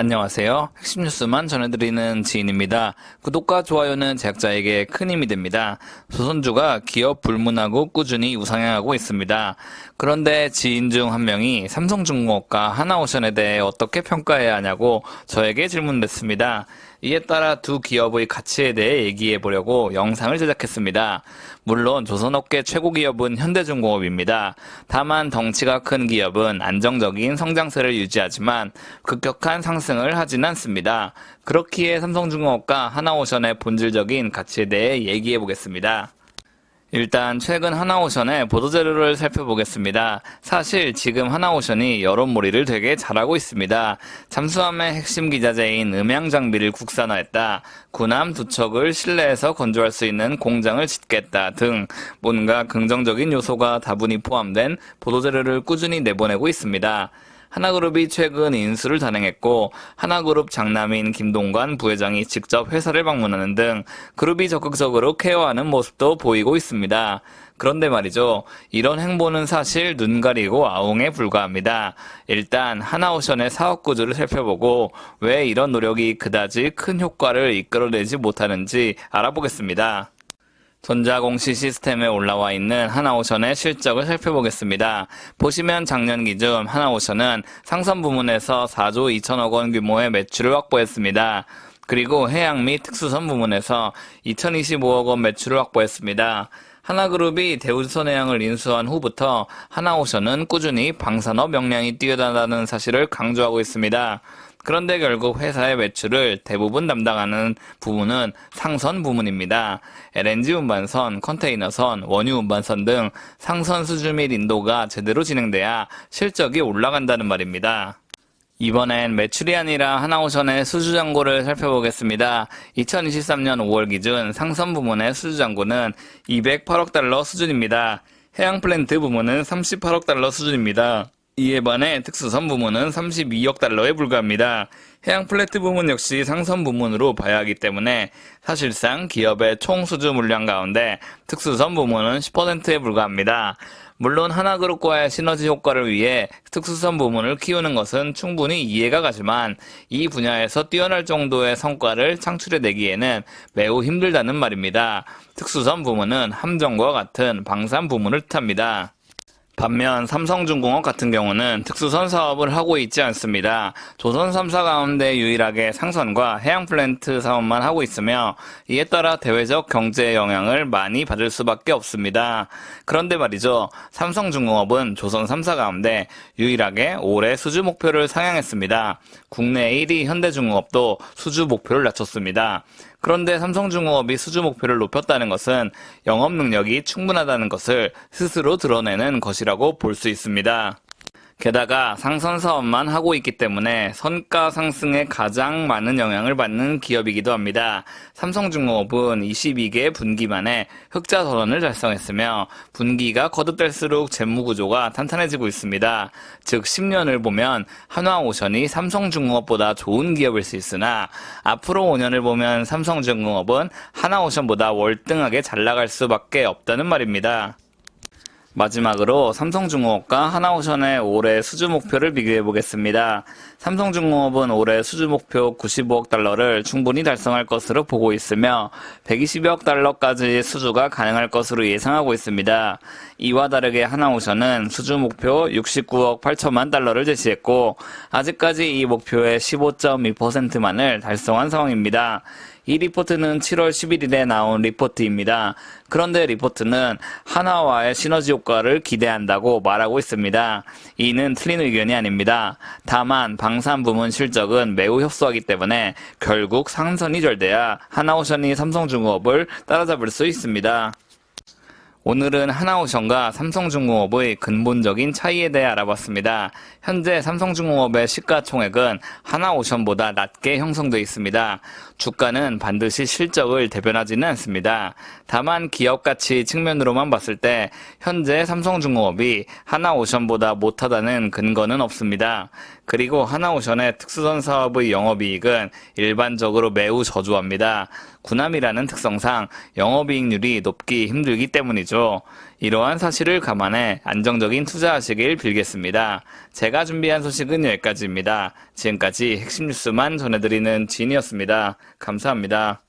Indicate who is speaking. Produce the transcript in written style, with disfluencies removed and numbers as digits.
Speaker 1: 안녕하세요. 핵심 뉴스만 전해드리는 지인입니다. 구독과 좋아요는 제작자에게 큰 힘이 됩니다. 조선주가 기업 불문하고 꾸준히 우상향하고 있습니다. 그런데 지인 중 한 명이 삼성중공업과 하나오션에 대해 어떻게 평가해야 하냐고 저에게 질문했습니다. 이에 따라 두 기업의 가치에 대해 얘기해 보려고 영상을 제작했습니다. 물론 조선업계 최고 기업은 현대중공업입니다. 다만 덩치가 큰 기업은 안정적인 성장세를 유지하지만 급격한 상승을 하진 않습니다. 그렇기에 삼성중공업과 하나오션의 본질적인 가치에 대해 얘기해 보겠습니다. 일단 최근 하나오션의 보도자료를 살펴보겠습니다. 사실 지금 하나오션이 여론몰이를 되게 잘하고 있습니다. 잠수함의 핵심 기자재인 음향 장비를 국산화했다, 군함 2척을 실내에서 건조할 수 있는 공장을 짓겠다 등 뭔가 긍정적인 요소가 다분히 포함된 보도자료를 꾸준히 내보내고 있습니다. 하나그룹이 최근 인수를 단행했고 하나그룹 장남인 김동관 부회장이 직접 회사를 방문하는 등 그룹이 적극적으로 케어하는 모습도 보이고 있습니다. 그런데 말이죠. 이런 행보는 사실 눈 가리고 아웅에 불과합니다. 일단 하나오션의 사업 구조를 살펴보고 왜 이런 노력이 그다지 큰 효과를 이끌어내지 못하는지 알아보겠습니다. 전자공시 시스템에 올라와 있는 하나오션의 실적을 살펴보겠습니다. 보시면 작년 기준 하나오션은 상선 부문에서 4조 2천억 원 규모의 매출을 확보했습니다. 그리고 해양 및 특수선 부문에서 2025억 원 매출을 확보했습니다. 하나그룹이 대우조선해양을 인수한 후부터 하나오션은 꾸준히 방산업 역량이 뛰어나다는 사실을 강조하고 있습니다. 그런데 결국 회사의 매출을 대부분 담당하는 부문은 상선 부문입니다. LNG 운반선, 컨테이너선, 원유 운반선 등 상선 수주 및 인도가 제대로 진행돼야 실적이 올라간다는 말입니다. 이번엔 매출이 아니라 하나오션의 수주잔고를 살펴보겠습니다. 2023년 5월 기준 상선 부문의 수주잔고는 208억 달러 수준입니다. 해양 플랜트 부문은 38억 달러 수준입니다. 이에 반해 특수선 부문은 32억 달러에 불과합니다. 해양 플랜트 부문 역시 상선 부문으로 봐야 하기 때문에 사실상 기업의 총 수주 물량 가운데 특수선 부문은 10%에 불과합니다. 물론 하나그룹과의 시너지 효과를 위해 특수선 부문을 키우는 것은 충분히 이해가 가지만 이 분야에서 뛰어날 정도의 성과를 창출해내기에는 매우 힘들다는 말입니다. 특수선 부문은 함정과 같은 방산 부문을 뜻합니다. 반면 삼성중공업 같은 경우는 특수선 사업을 하고 있지 않습니다. 조선 3사 가운데 유일하게 상선과 해양 플랜트 사업만 하고 있으며 이에 따라 대외적 경제의 영향을 많이 받을 수밖에 없습니다. 그런데 말이죠. 삼성중공업은 조선 3사 가운데 유일하게 올해 수주 목표를 상향했습니다. 국내 1위 현대중공업도 수주 목표를 낮췄습니다. 그런데 삼성중공업이 수주 목표를 높였다는 것은 영업 능력이 충분하다는 것을 스스로 드러내는 것이라고 볼 수 있습니다. 게다가 상선 사업만 하고 있기 때문에 선가 상승에 가장 많은 영향을 받는 기업이기도 합니다. 삼성중공업은 22개 분기 만에 흑자 전환을 달성했으며 분기가 거듭될수록 재무구조가 탄탄해지고 있습니다. 즉 10년을 보면 하나오션이 삼성중공업보다 좋은 기업일 수 있으나 앞으로 5년을 보면 삼성중공업은 하나오션보다 월등하게 잘 나갈 수밖에 없다는 말입니다. 마지막으로 삼성중공업과 하나오션의 올해 수주 목표를 비교해 보겠습니다. 삼성중공업은 올해 수주 목표 95억 달러를 충분히 달성할 것으로 보고 있으며 120억 달러까지의 수주가 가능할 것으로 예상하고 있습니다. 이와 다르게 하나오션은 수주 목표 69억 8천만 달러를 제시했고 아직까지 이 목표의 15.2%만을 달성한 상황입니다. 이 리포트는 7월 11일에 나온 리포트입니다. 그런데 리포트는 하나와의 시너지 효과를 기대한다고 말하고 있습니다. 이는 틀린 의견이 아닙니다. 다만 방산 부문 실적은 매우 협소하기 때문에 결국 상선이 잘 돼야 하나오션이 삼성중공업을 따라잡을 수 있습니다. 오늘은 하나오션과 삼성중공업의 근본적인 차이에 대해 알아봤습니다. 현재 삼성중공업의 시가총액은 하나오션보다 낮게 형성되어 있습니다. 주가는 반드시 실적을 대변하지는 않습니다. 다만 기업가치 측면으로만 봤을 때 현재 삼성중공업이 하나오션보다 못하다는 근거는 없습니다. 그리고 하나오션의 특수선 사업의 영업이익은 일반적으로 매우 저조합니다. 군함이라는 특성상 영업이익률이 높기 힘들기 때문이죠. 이러한 사실을 감안해 안정적인 투자하시길 빌겠습니다. 제가 준비한 소식은 여기까지입니다. 지금까지 핵심 뉴스만 전해드리는 진이었습니다. 감사합니다.